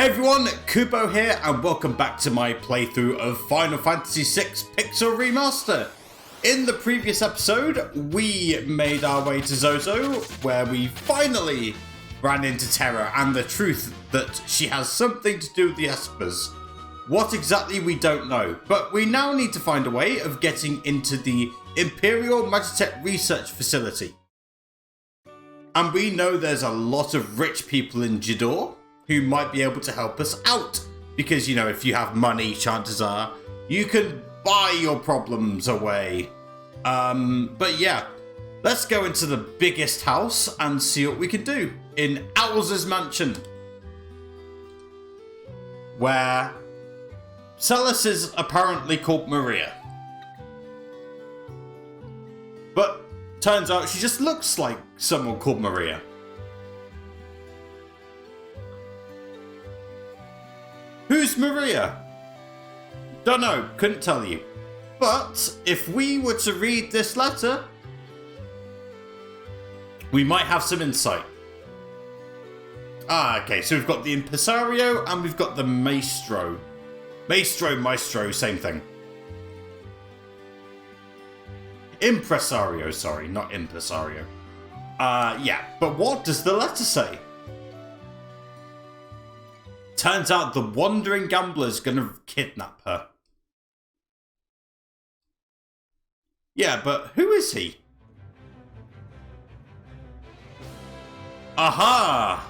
Hey everyone, Kubo here and welcome back to my playthrough of Final Fantasy VI Pixel Remaster. In the previous episode, we made our way to Zozo, where we finally ran into Terra and the truth that she has something to do with the Espers. What exactly we don't know, but we now need to find a way of getting into the Imperial Magitech Research Facility. And we know there's a lot of rich people in Jidoor who might be able to help us out. Because, you know, if you have money, chances are you can buy your problems away. But yeah, let's go into the biggest house and see what we can do in Owl's mansion. Where Celis is apparently called Maria. But turns out she just looks like someone called Maria. Who's Maria? Don't know, couldn't tell you. But if we were to read this letter, we might have some insight. Okay, so we've got the Impresario and we've got the Maestro. Maestro, same thing. Impresario, sorry, not Impresario. Yeah, but what does the letter say? Turns out the wandering gambler's gonna kidnap her. Yeah, but who is he? Aha!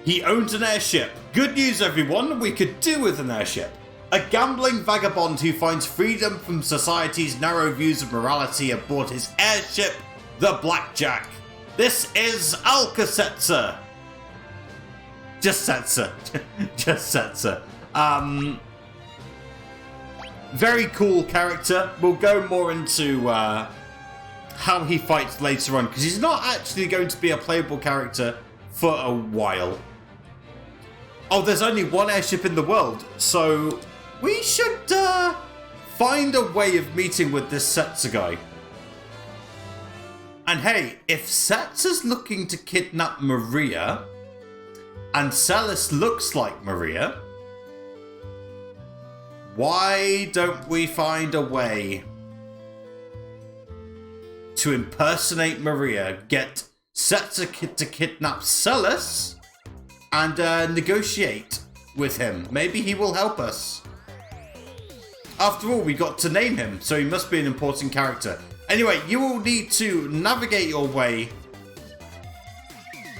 He owns an airship. Good news, everyone, we could do with an airship. A gambling vagabond who finds freedom from society's narrow views of morality aboard his airship, the Blackjack. This is Setzer. Just Setzer. Just Setzer. Very cool character. We'll go more into how he fights later on, because he's not actually going to be a playable character for a while. Oh, there's only one airship in the world, so we should find a way of meeting with this Setzer guy. And hey, if Setzer's looking to kidnap Maria, and Celis looks like Maria, why don't we find a way to impersonate Maria, get Setzer to kidnap Celis, and negotiate with him? Maybe he will help us. After all, we got to name him, so he must be an important character. Anyway, you will need to navigate your way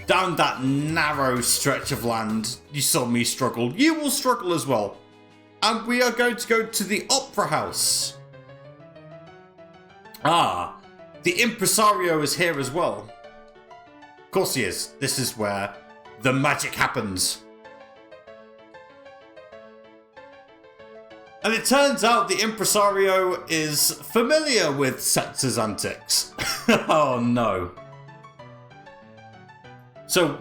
down that narrow stretch of land. You saw me struggle. You will struggle as well. And we are going to go to the Opera House. Ah, the Impresario is here as well. Of course he is. This is where the magic happens. And it turns out the Impresario is familiar with Setzer's antics. Oh no. So,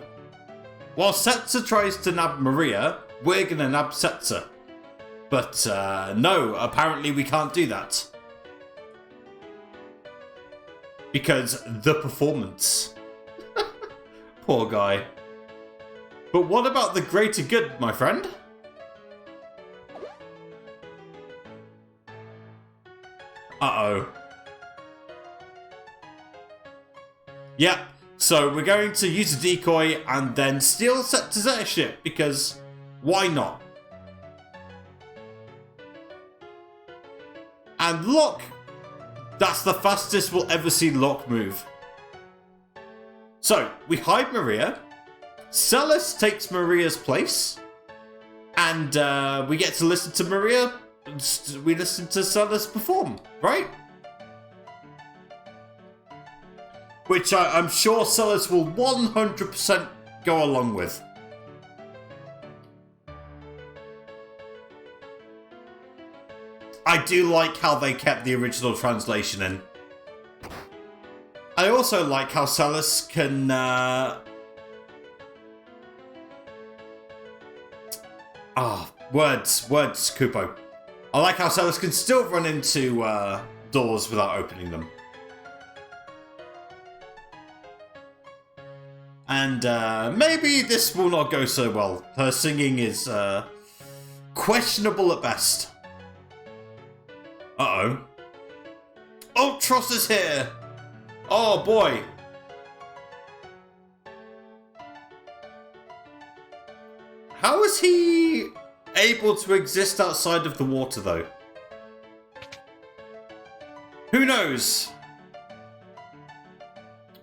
while Setzer tries to nab Maria, we're gonna nab Setzer. But no, apparently we can't do that. Because the performance. Poor guy. But what about the greater good, my friend? Uh-oh. Yep. So we're going to use a decoy and then steal Setzer's airship, because why not? And Locke, that's the fastest we'll ever see Locke move. So we hide Maria, Celis takes Maria's place, and we get to listen to Maria, we listen to Celis perform, right? Which I'm sure Celis will 100% go along with. I do like how they kept the original translation in. I also like how Celis can... words, Kupo. I like how Celis can still run into doors without opening them. And maybe this will not go so well. Her singing is questionable at best. Uh-oh. Ultros is here! Oh boy! How is he able to exist outside of the water, though? Who knows?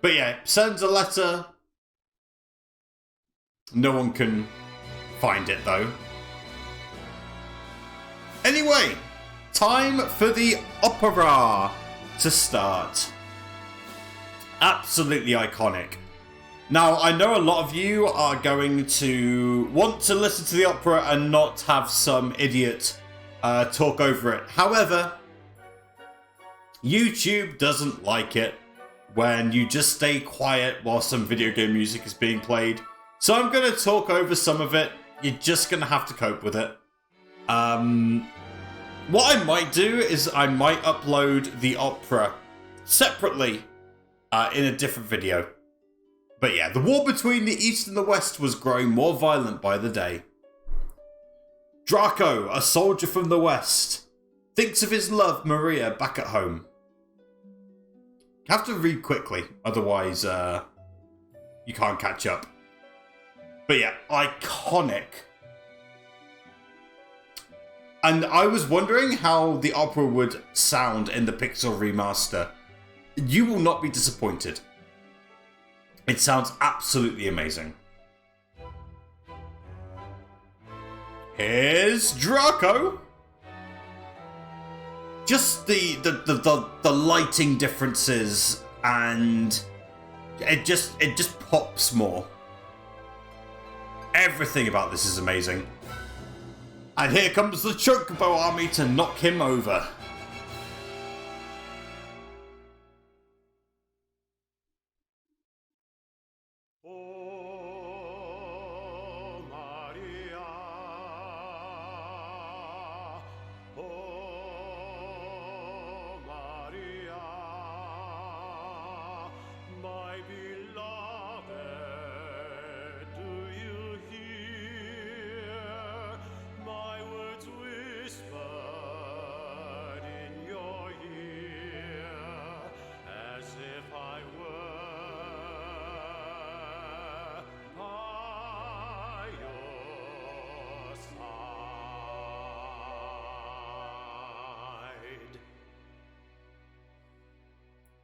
But yeah, sends a letter. No one can find it, though. Anyway, time for the opera to start. Absolutely iconic. Now, I know a lot of you are going to want to listen to the opera and not have some idiot talk over it. However, YouTube doesn't like it when you just stay quiet while some video game music is being played. So I'm going to talk over some of it. You're just going to have to cope with it. What I might do is I might upload the opera separately in a different video. But yeah, the war between the East and the West was growing more violent by the day. Draco, a soldier from the West, thinks of his love, Maria, back at home. You have to read quickly, otherwise you can't catch up. But yeah, iconic. And I was wondering how the opera would sound in the Pixel Remaster. You will not be disappointed. It sounds absolutely amazing. Here's Draco. Just the lighting differences, and it just pops more. Everything about this is amazing. And here comes the Chocobo army to knock him over.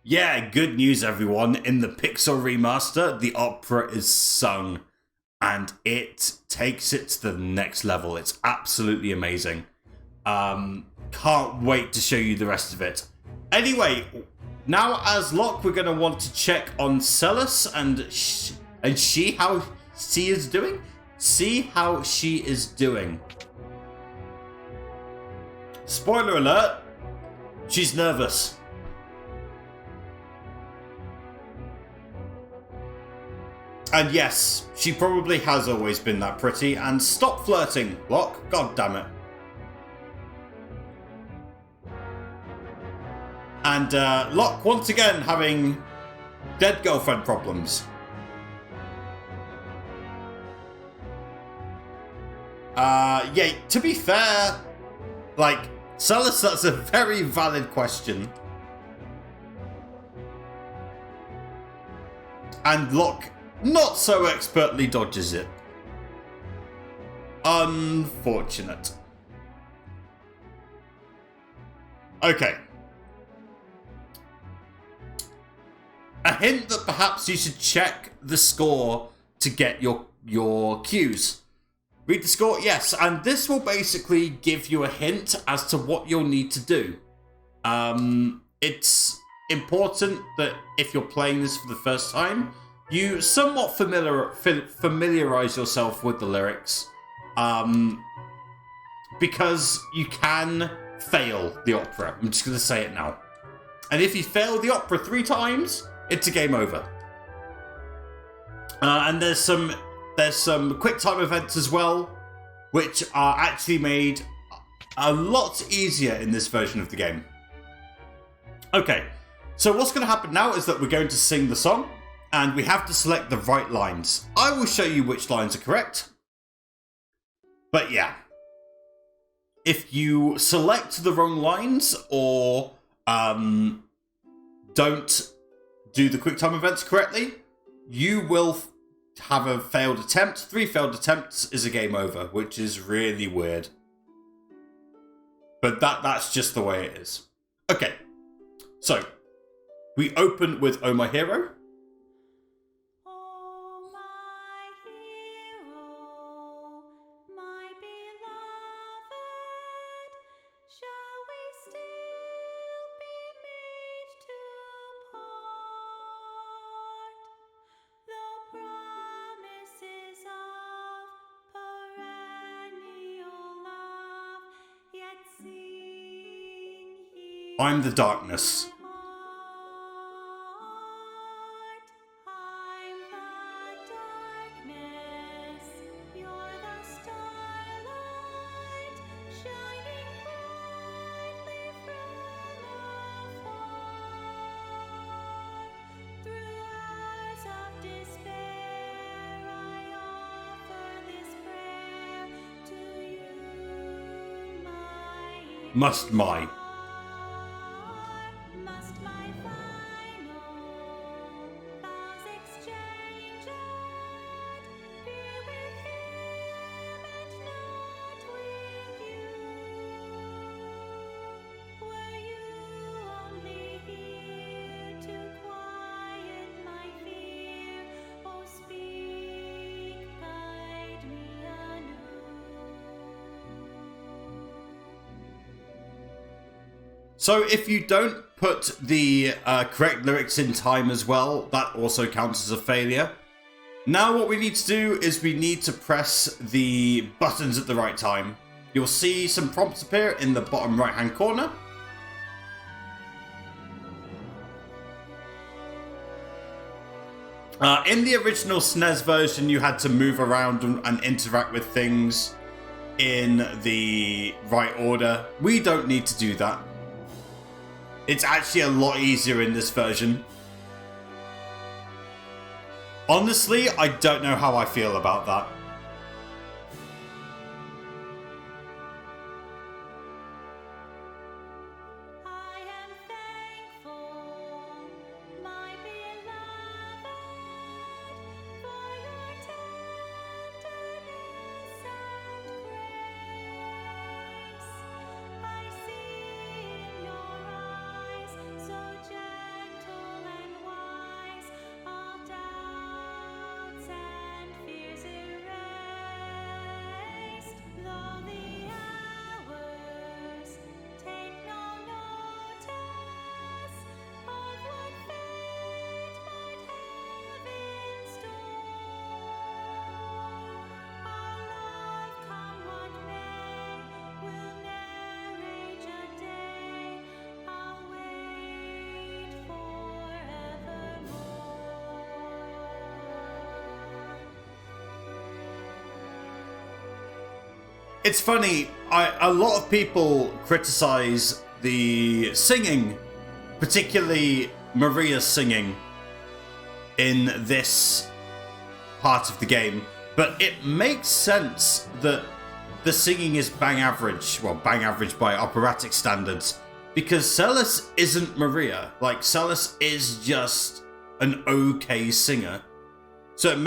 Yeah, good news everyone. In the Pixel Remaster, the opera is sung and it takes it to the next level. It's absolutely amazing. Can't wait to show you the rest of it. Anyway, now as Locke, we're going to want to check on Celis and see how she is doing. See how she is doing. Spoiler alert, she's nervous. And yes, she probably has always been that pretty. And stop flirting, Locke. God damn it. And Locke, once again, having dead girlfriend problems. Yeah, to be fair, like, Celis, that's a very valid question. And Locke not so expertly dodges it. Unfortunate. Okay. A hint that perhaps you should check the score to get your cues. Read the score, yes, and this will basically give you a hint as to what you'll need to do. It's important that if you're playing this for the first time, you somewhat familiarize yourself with the lyrics, because you can fail the opera. I'm just going to say it now. And if you fail the opera 3 times, it's a game over. And there's some quick time events as well, which are actually made a lot easier in this version of the game. Okay, so what's going to happen now is that we're going to sing the song. And we have to select the right lines. I will show you which lines are correct. But yeah. If you select the wrong lines or don't do the QuickTime events correctly, you will have a failed attempt. 3 failed attempts is a game over, which is really weird. But that's just the way it is. Okay, so we open with Oh My Hero. Oh, my hero, my beloved, shall we still be made to part? Though promises of perennial love, yet sing here. I'm the darkness. I'm the darkness, you're the starlight, shining brightly from afar. Through hours of despair, I offer this prayer to you, my Must my. Must my final vows exchanged be with him and not with you? Were you only here to quiet my fear? Oh, speak, guide me anew. So if you don't put the correct lyrics in time as well, that also counts as a failure. Now what we need to do is we need to press the buttons at the right time. You'll see some prompts appear in the bottom right hand corner. In the original SNES version, you had to move around and interact with things in the right order. We don't need to do that. It's actually a lot easier in this version. Honestly, I don't know how I feel about that. I am thankful, my beloved, for your tenderness and grace. I see in your eyes, so gentle and wise, all doubts and fears erased. Though the hours take no notice of what fate might have in store, our love, come what may, will ne'er age a day. I'll wait forevermore. It's funny, a lot of people criticize the singing, particularly Maria's singing in this part of the game, but it makes sense that the singing is bang average, well, bang average by operatic standards, because Celis isn't Maria. Like, Celis is just an okay singer. So it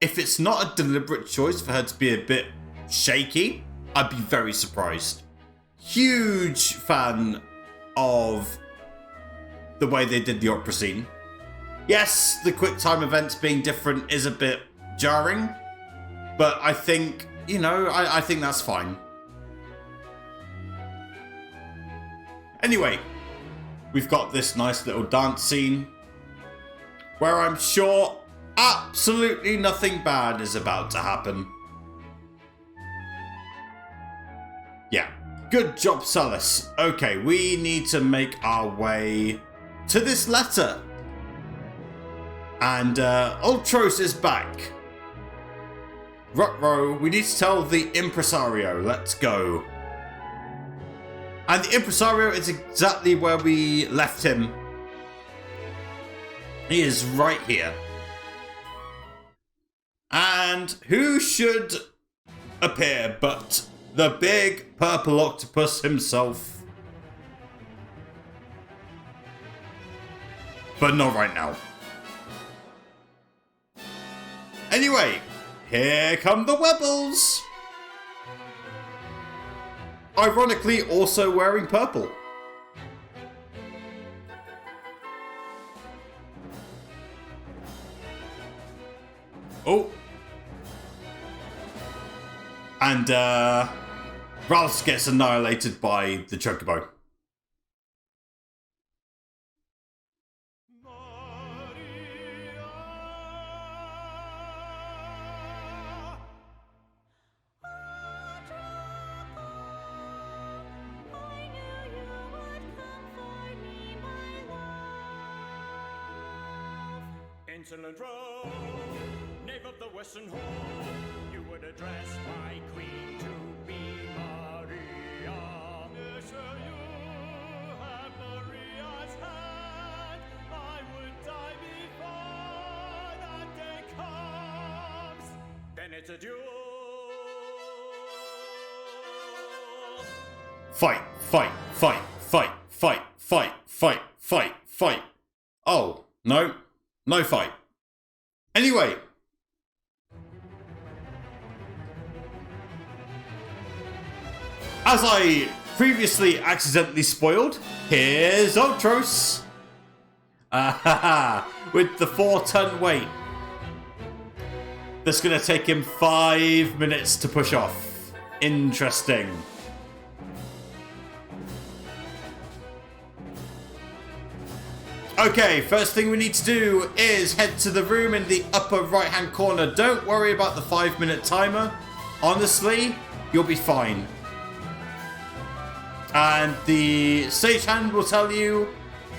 if it's not a deliberate choice for her to be a bit shaky, I'd be very surprised. Huge fan of the way they did the opera scene. Yes, the QuickTime events being different is a bit jarring, but I think, I think that's fine. Anyway, we've got this nice little dance scene where I'm sure absolutely nothing bad is about to happen. Yeah, good job, Celis. Okay, we need to make our way to this letter. And Ultros is back. Ruh-roh, we need to tell the impresario. Let's go. And the impresario is exactly where we left him He is right here. And who should appear but the big purple octopus himself? But not right now. Anyway, here come the Webbles! Ironically, also wearing purple. Oh. And, Ralph gets annihilated by the Chocobo. Insolent rogue, knave of the Western Hall, you would address my queen to be Maria. Yes, sir, you have Maria's hand. I would die before that day comes. Then it's a duel. Fight, fight, fight, fight, fight, fight, fight, fight, fight. Oh, no. No fight. Anyway. As I previously accidentally spoiled, here's Ultros. With the 4-ton weight. That's going to take him 5 minutes to push off. Interesting. Okay, first thing we need to do is head to the room in the upper right hand corner. Don't worry about the 5-minute timer. Honestly, you'll be fine. And the stagehand will tell you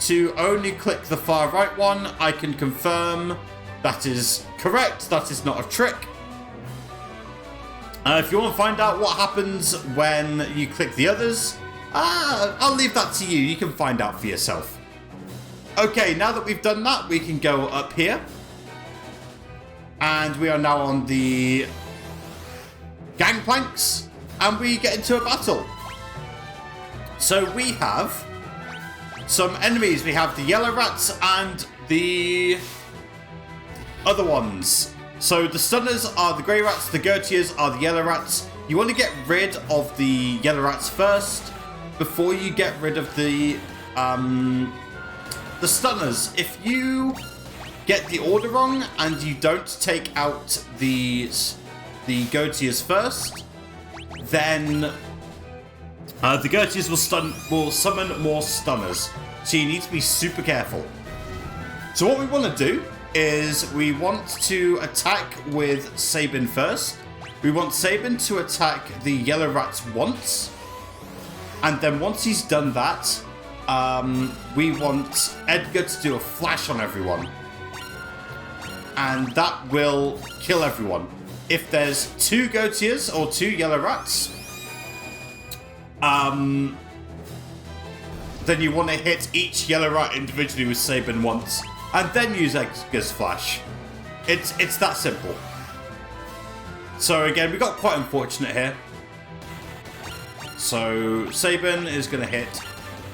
to only click the far right one. I can confirm that is correct. That is not a trick. If you want to find out what happens when you click the others, I'll leave that to you. You can find out for yourself. Okay, now that we've done that, we can go up here. And we are now on the gangplanks. And we get into a battle. So we have some enemies. We have the yellow rats and the other ones. So the stunners are the grey rats, the Gertiers are the yellow rats. You want to get rid of the yellow rats first before you get rid of the stunners. If you get the order wrong and you don't take out the Gertiers first, then the Gertiers will summon more stunners. So you need to be super careful. So what we want to do is we want to attack with Sabin first. We want Sabin to attack the yellow rats once. And then once he's done that, we want Edgar to do a flash on everyone. And that will kill everyone. If there's 2 Gertiers or 2 yellow rats, then you want to hit each yellow rat individually with Sabin once, and then use Edgar's flash. It's that simple. So again, we got quite unfortunate here. So Sabin is going to hit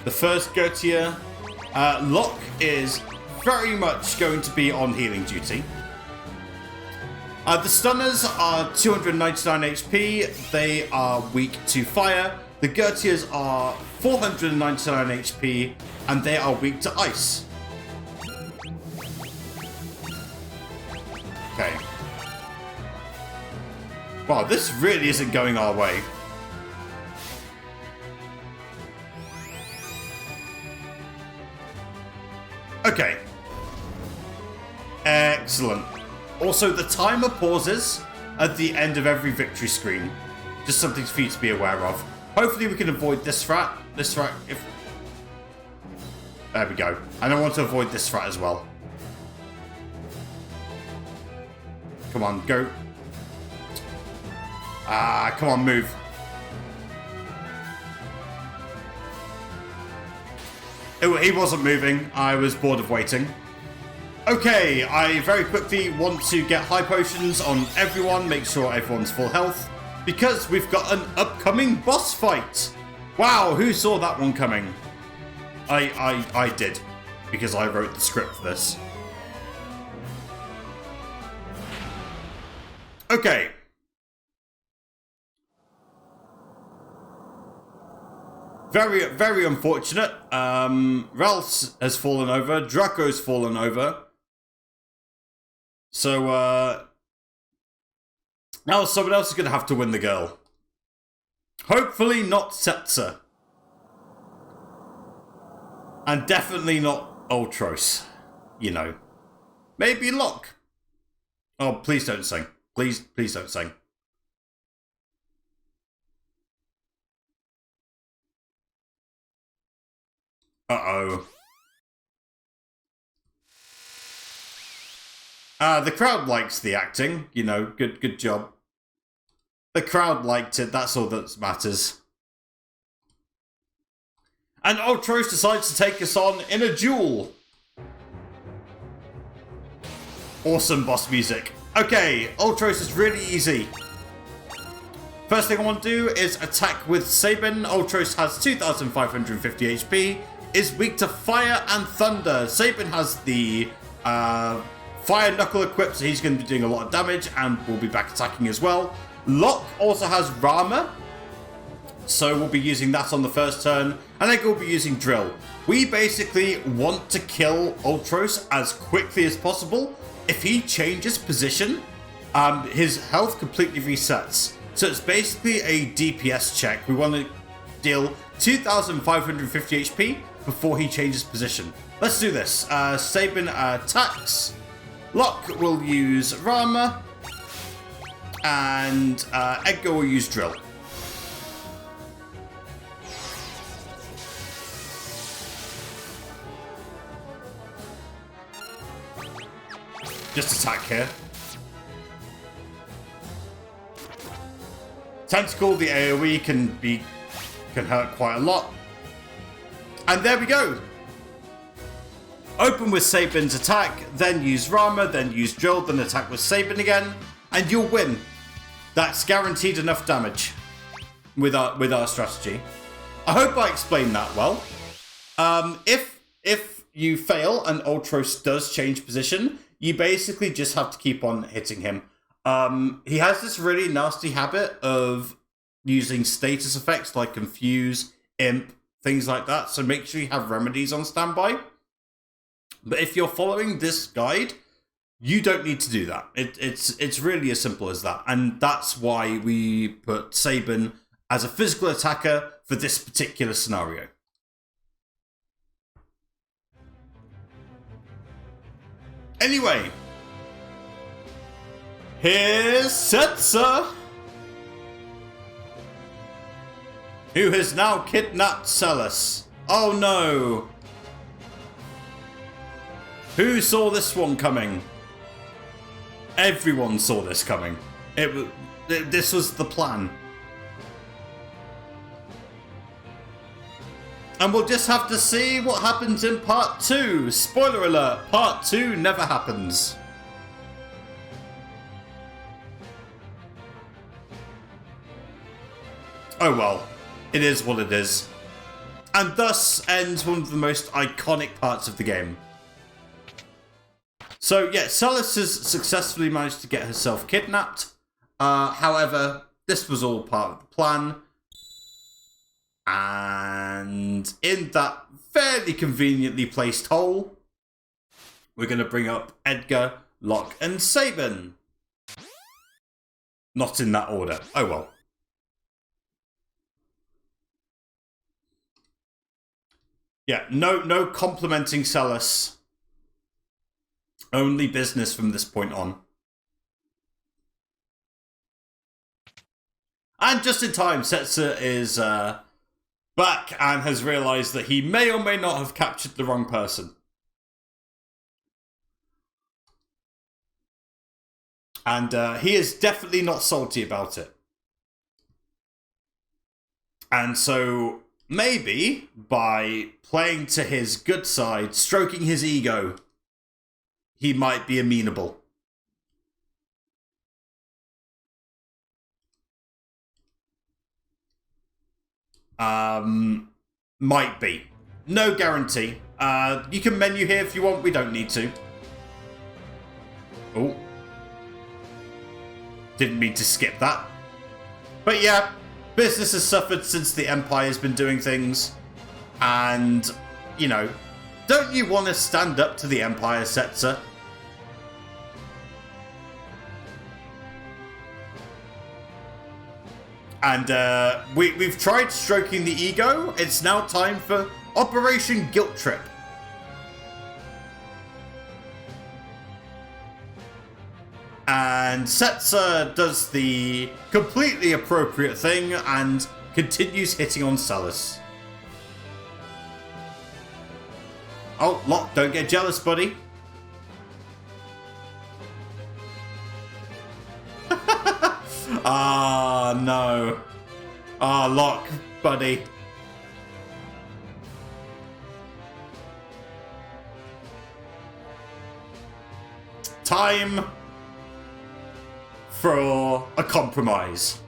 the first Gertier. Locke is very much going to be on healing duty. The stunners are 299 HP. They are weak to fire. The Gertiers are 499 HP, and they are weak to ice. Okay. Wow, this really isn't going our way. Okay. Excellent. Also, the timer pauses at the end of every victory screen. Just something for you to be aware of. Hopefully we can avoid this rat. This rat, if... There we go. And I want to avoid this rat as well. Come on, go. Come on, move. He wasn't moving. I was bored of waiting. Okay, I very quickly want to get high potions on everyone, make sure everyone's full health, because we've got an upcoming boss fight. Wow, who saw that one coming? I did, because I wrote the script for this. Okay. Very, very unfortunate. Ralph's has fallen over. Draco's fallen over. So, now someone else is going to have to win the girl. Hopefully not Setzer. And definitely not Ultros. You know. Maybe Locke. Oh, please don't sing. Please don't sing. Uh-oh. The crowd likes the acting, you know, good job. The crowd liked it, that's all that matters. And Ultros decides to take us on in a duel. Awesome boss music. Okay, Ultros is really easy. First thing I want to do is attack with Sabin. Ultros has 2,550 HP, is weak to fire and thunder. Sabin has the fire knuckle equipped, so he's going to be doing a lot of damage and will be back attacking as well. Locke also has Rama, so we'll be using that on the first turn, and then we'll be using Drill. We basically want to kill Ultros as quickly as possible. If he changes position, his health completely resets. So it's basically a DPS check. We want to deal 2,550 HP before he changes position. Let's do this. Sabin attacks. Locke will use Rama. And Edgar will use Drill. Just attack here. Tentacle, the AoE can hurt quite a lot. And there we go. Open with Sabin's attack, then use Rama, then use Drill, then attack with Sabin again, and you'll win. That's guaranteed enough damage with our strategy. I hope I explained that well. If you fail and Ultros does change position, you basically just have to keep on hitting him. He has this really nasty habit of using status effects like Confuse, Imp, things like that. So make sure you have remedies on standby. But if you're following this guide, you don't need to do that. It's really as simple as that. And that's why we put Sabin as a physical attacker for this particular scenario. Anyway, here's Setzer, who has now kidnapped Celis. Oh no! Who saw this one coming? Everyone saw this coming. This was the plan. And we'll just have to see what happens in part 2. Spoiler alert, part 2 never happens. Oh well, it is what it is. And thus ends one of the most iconic parts of the game. So yeah, Celis has successfully managed to get herself kidnapped. However, this was all part of the plan. And in that fairly conveniently placed hole, we're going to bring up Edgar, Locke, and Sabin. Not in that order. Oh well. Yeah, no complimenting Celis. Only business from this point on. And just in time, Setzer is back and has realised that he may or may not have captured the wrong person. And he is definitely not salty about it. And so maybe by playing to his good side, stroking his ego, he might be amenable. Might be. No guarantee. You can menu here if you want. We don't need to. Oh. Didn't mean to skip that. But yeah, business has suffered since the Empire's been doing things. And, you know, don't you want to stand up to the Empire, Setzer? And we've tried stroking the ego. It's now time for Operation Guilt Trip. And Setzer does the completely appropriate thing and continues hitting on Salus. Oh, Locke, don't get jealous, buddy. Ah, no. Ah, Locke, buddy. Time for a compromise.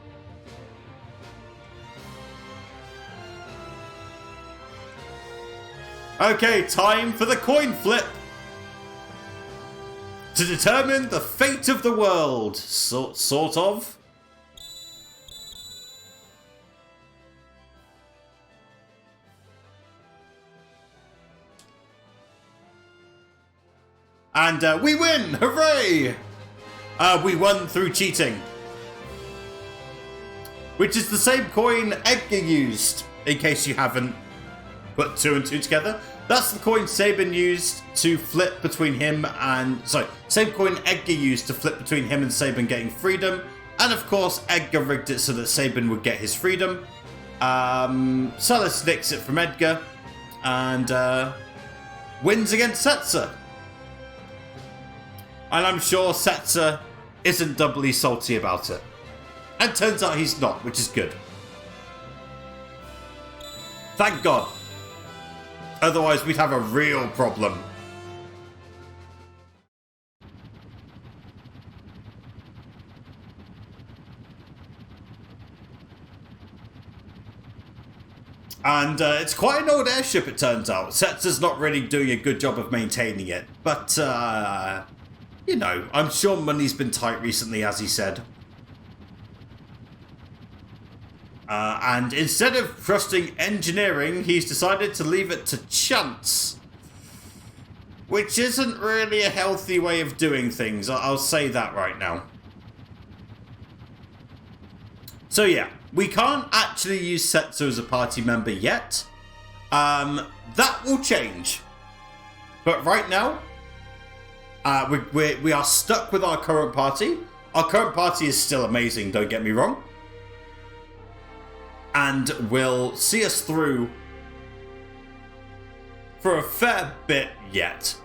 Okay, time for the coin flip. To determine the fate of the world. Sort of. And we win! Hooray! We won through cheating. Which is the same coin Edgar used, in case you haven't put 2 and 2 together. That's the coin Sabin used to flip between him and... Sorry, same coin Edgar used to flip between him and Sabin getting freedom. And of course, Edgar rigged it so that Sabin would get his freedom. Salus nicks it from Edgar. And wins against Setzer. And I'm sure Setzer isn't doubly salty about it. And turns out he's not, which is good. Thank God. Otherwise, we'd have a real problem. And it's quite an old airship, it turns out. Setzer's not really doing a good job of maintaining it. But, you know, I'm sure money's been tight recently, as he said. And instead of trusting engineering, he's decided to leave it to chance. Which isn't really a healthy way of doing things, I'll say that right now. So yeah, we can't actually use Setzer as a party member yet. That will change. But right now, we are stuck with our current party. Our current party is still amazing, don't get me wrong. And will see us through for a fair bit yet.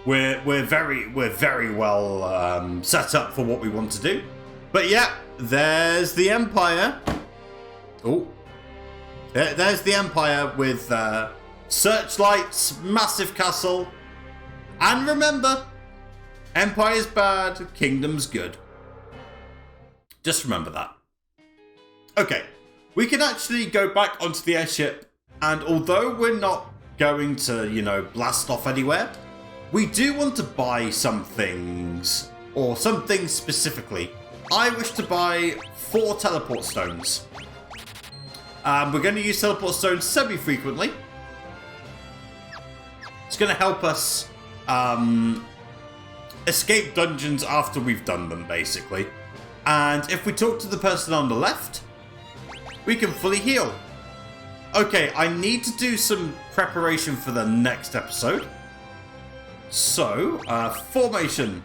We're very well set up for what we want to do. But yeah, there's the Empire. Oh, there's the Empire with searchlights, massive castle, and remember, Empire's bad, Kingdom's good. Just remember that. Okay, we can actually go back onto the airship, and although we're not going to, you know, blast off anywhere, we do want to buy some things, or some things specifically. I wish to buy 4 teleport stones. We're going to use teleport stones semi-frequently. It's going to help us escape dungeons after we've done them, basically. And if we talk to the person on the left, we can fully heal. Okay, I need to do some preparation for the next episode. So, formation.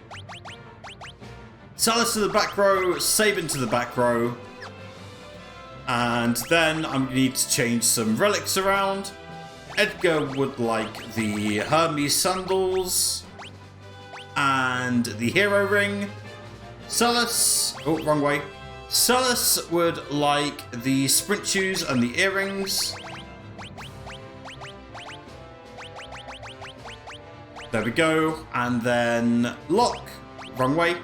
Salus to the back row, Sabin to the back row. And then I'm going to need to change some relics around. Edgar would like the Hermes sandals and the hero ring. Salus, oh, wrong way. Salus would like the sprint shoes and the earrings. There we go. And then Locke. Wrong way.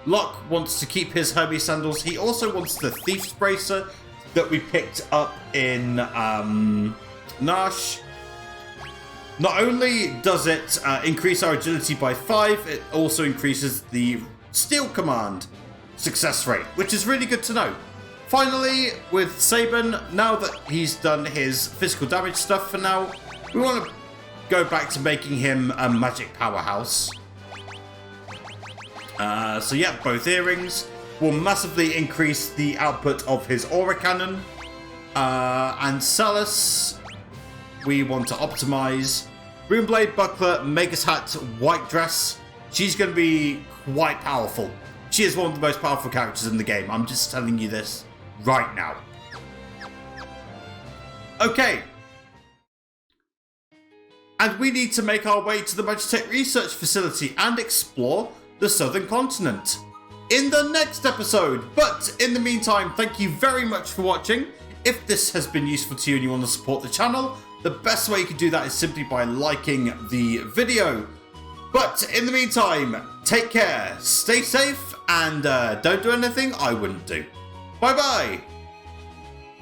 Locke wants to keep his Hermes sandals. He also wants the Thief's Bracer that we picked up in Nash. Not only does it increase our agility by 5, it also increases the Steel Command success rate, which is really good to know. Finally, with Sabin, now that he's done his physical damage stuff for now, we want to go back to making him a magic powerhouse. So yeah, both earrings will massively increase the output of his aura cannon. And Salus, we want to optimize. Runeblade, Buckler, Magus Hat, White Dress. She's going to be quite powerful. She is one of the most powerful characters in the game. I'm just telling you this right now. Okay. And we need to make our way to the Magitech Research Facility and explore the southern continent in the next episode. But in the meantime, thank you very much for watching. If this has been useful to you and you want to support the channel, the best way you can do that is simply by liking the video. But in the meantime, take care, stay safe, and don't do anything I wouldn't do. Bye bye!